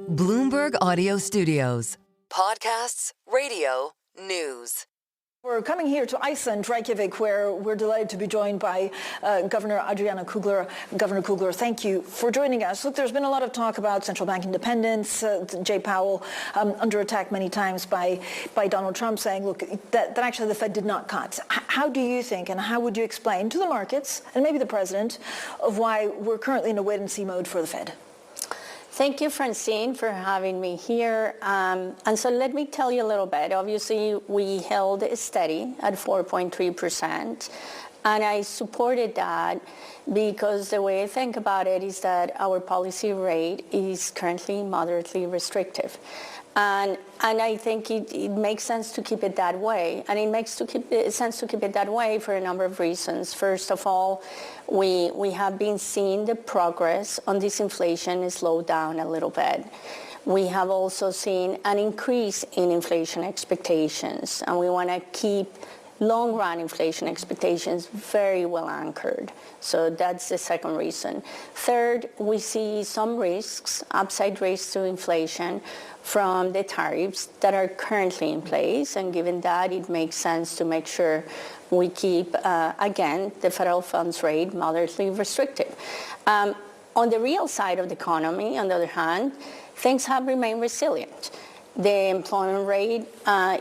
Bloomberg Audio Studios. Podcasts, radio, news. We're coming here to Iceland, Reykjavik, where we're delighted to be joined by Governor Adriana Kugler. Governor Kugler, thank you for joining us. Look, there's been a lot of talk about central bank independence. Jay Powell under attack many times by Donald Trump, saying, look, that actually the Fed did not cut. How do you think, and how would you explain to the markets, and maybe the president, of why we're currently in a wait-and-see mode for the Fed? Thank you, Francine, for having me here. And so let me tell you a little bit. Obviously, we held steady at 4.3%. And I supported that because the way I think about it is that our policy rate is currently moderately restrictive. And I think it makes sense to keep it that way. And it makes sense to keep it that way for a number of reasons. First of all, we have been seeing the progress on disinflation slow down a little bit. We have also seen an increase in inflation expectations, and we want to keep long-run inflation expectations very well anchored. So that's the second reason. Third, we see some risks, upside risks to inflation from the tariffs that are currently in place. And given that, it makes sense to make sure we keep, again, the federal funds rate moderately restricted. On the real side of the economy, on the other hand, things have remained resilient. The employment rate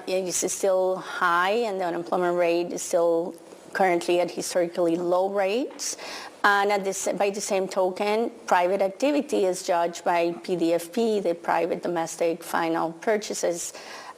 is still high, and the unemployment rate is still currently at historically low rates. And by the same token, private activity is judged by PDFP, the private domestic final purchases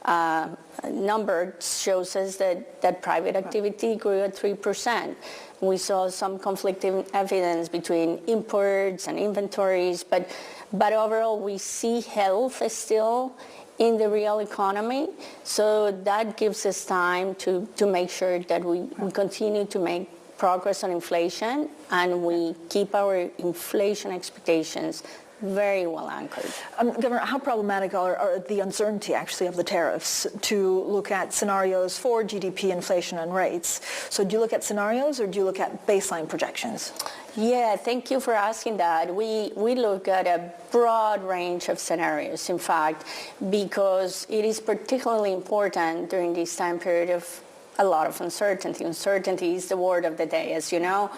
number shows us that private activity grew at 3%. We saw some conflicting evidence between imports and inventories, but overall we see health still in the real economy. So that gives us time to make sure that we continue to make progress on inflation, and we keep our inflation expectations very well anchored. Governor, how problematic are the uncertainty actually of the tariffs to look at scenarios for GDP, inflation, and rates? So do you look at scenarios, or do you look at baseline projections? Yeah, thank you for asking that. We look at a broad range of scenarios, in fact, because it is particularly important during this time period of a lot of uncertainty. Uncertainty is the word of the day, as you know.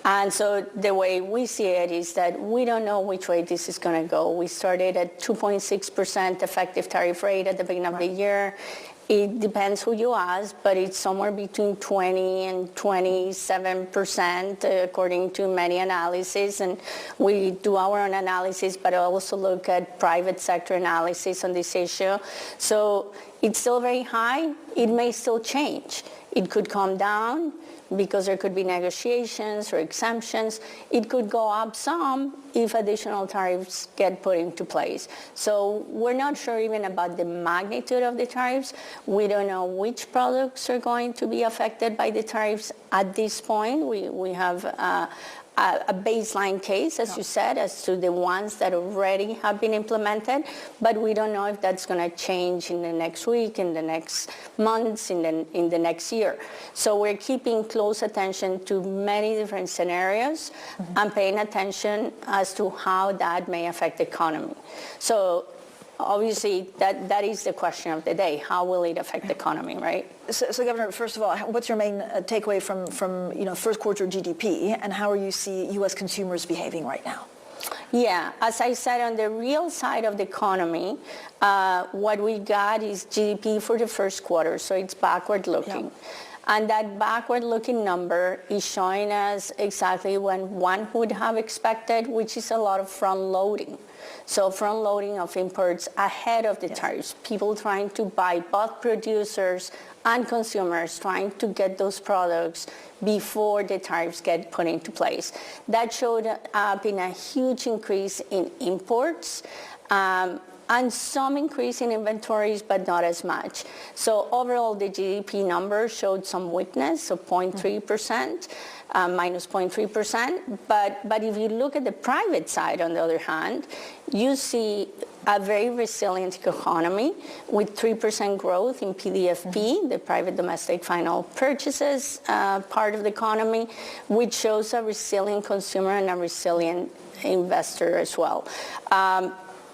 And so the way we see it is that we don't know which way this is going to go. We started at 2.6% effective tariff rate at the beginning of the year. It depends who you ask, but it's somewhere between 20 and 27%, according to many analyses. And we do our own analysis, but also look at private sector analysis on this issue. So it's still very high. It may still change. It could come down because there could be negotiations or exemptions. It could go up some if additional tariffs get put into place. So we're not sure even about the magnitude of the tariffs. We don't know which products are going to be affected by the tariffs at this point. We have a baseline case, as you said, as to the ones that already have been implemented, but we don't know if that's going to change in the next week, in the next months, in the next year. So we're keeping close attention to many different scenarios and paying attention as to how that may affect the economy. So obviously, that is the question of the day. How will it affect the economy, right? So Governor, first of all, what's your main takeaway from first quarter GDP, and how are you see U.S. consumers behaving right now? Yeah, as I said, on the real side of the economy, what we got is GDP for the first quarter, so it's backward looking. Yeah. And that backward-looking number is showing us exactly what one would have expected, which is a lot of front-loading. So front-loading of imports ahead of the tariffs, people trying to buy, both producers and consumers trying to get those products before the tariffs get put into place. That showed up in a huge increase in imports, and some increase in inventories, but not as much. So overall, the GDP number showed some weakness of 0.3%, minus 0.3%. But if you look at the private side, on the other hand, you see a very resilient economy with 3% growth in PDFP, the private domestic final purchases part of the economy, which shows a resilient consumer and a resilient investor as well.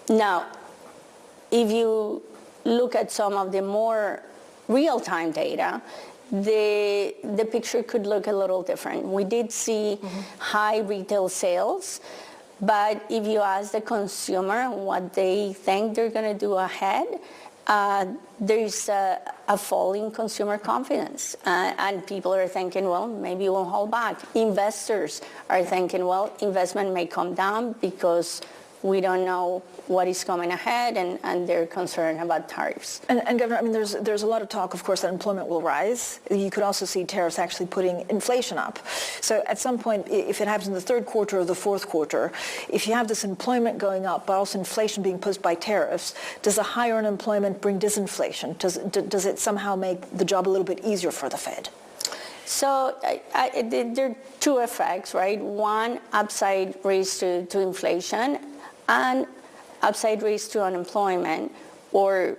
Now, if you look at some of the more real-time data, the picture could look a little different. We did see high retail sales, but if you ask the consumer what they think they're going to do ahead, there's a fall in consumer confidence. And people are thinking, well, maybe we'll hold back. Investors are thinking, well, investment may come down because we don't know what is coming ahead, and they're concerned about tariffs. And Governor, I mean, there's a lot of talk, of course, that employment will rise. You could also see tariffs actually putting inflation up. So at some point, if it happens in the third quarter or the fourth quarter, if you have this employment going up, but also inflation being pushed by tariffs, does a higher unemployment bring disinflation? Does it somehow make the job a little bit easier for the Fed? So there are two effects, right? One, upside risk to inflation, and upside risk to unemployment or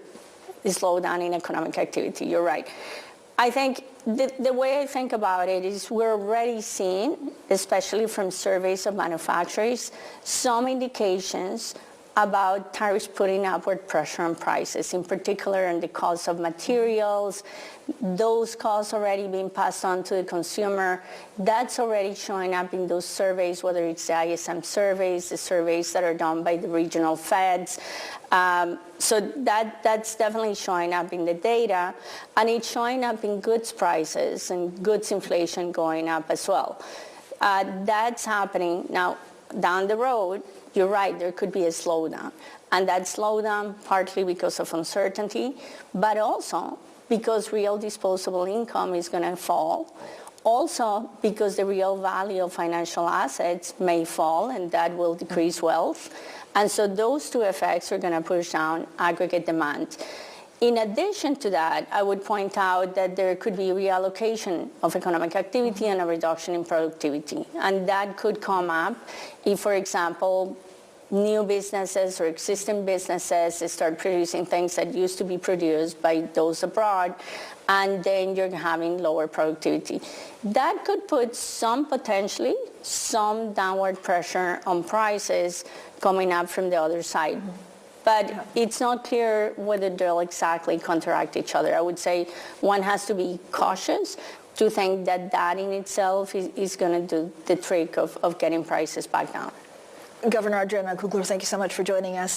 the slowdown in economic activity. You're right. I think the way I think about it is we're already seeing, especially from surveys of manufacturers, some indications about tariffs putting upward pressure on prices, in particular on the cost of materials. Those costs already being passed on to the consumer. That's already showing up in those surveys, whether it's the ISM surveys, the surveys that are done by the regional feds. So that's definitely showing up in the data, and it's showing up in goods prices and goods inflation going up as well. That's happening. Now, down the road, you're right, there could be a slowdown. And that slowdown partly because of uncertainty, but also because real disposable income is going to fall. Also because the real value of financial assets may fall, and that will decrease wealth. And so those two effects are going to push down aggregate demand. In addition to that, I would point out that there could be reallocation of economic activity and a reduction in productivity. And that could come up if, for example, new businesses or existing businesses start producing things that used to be produced by those abroad, and then you're having lower productivity. That could put potentially some downward pressure on prices coming up from the other side. But it's not clear whether they'll exactly counteract each other. I would say one has to be cautious to think that in itself is going to do the trick of getting prices back down. Governor Adriana Kugler, thank you so much for joining us.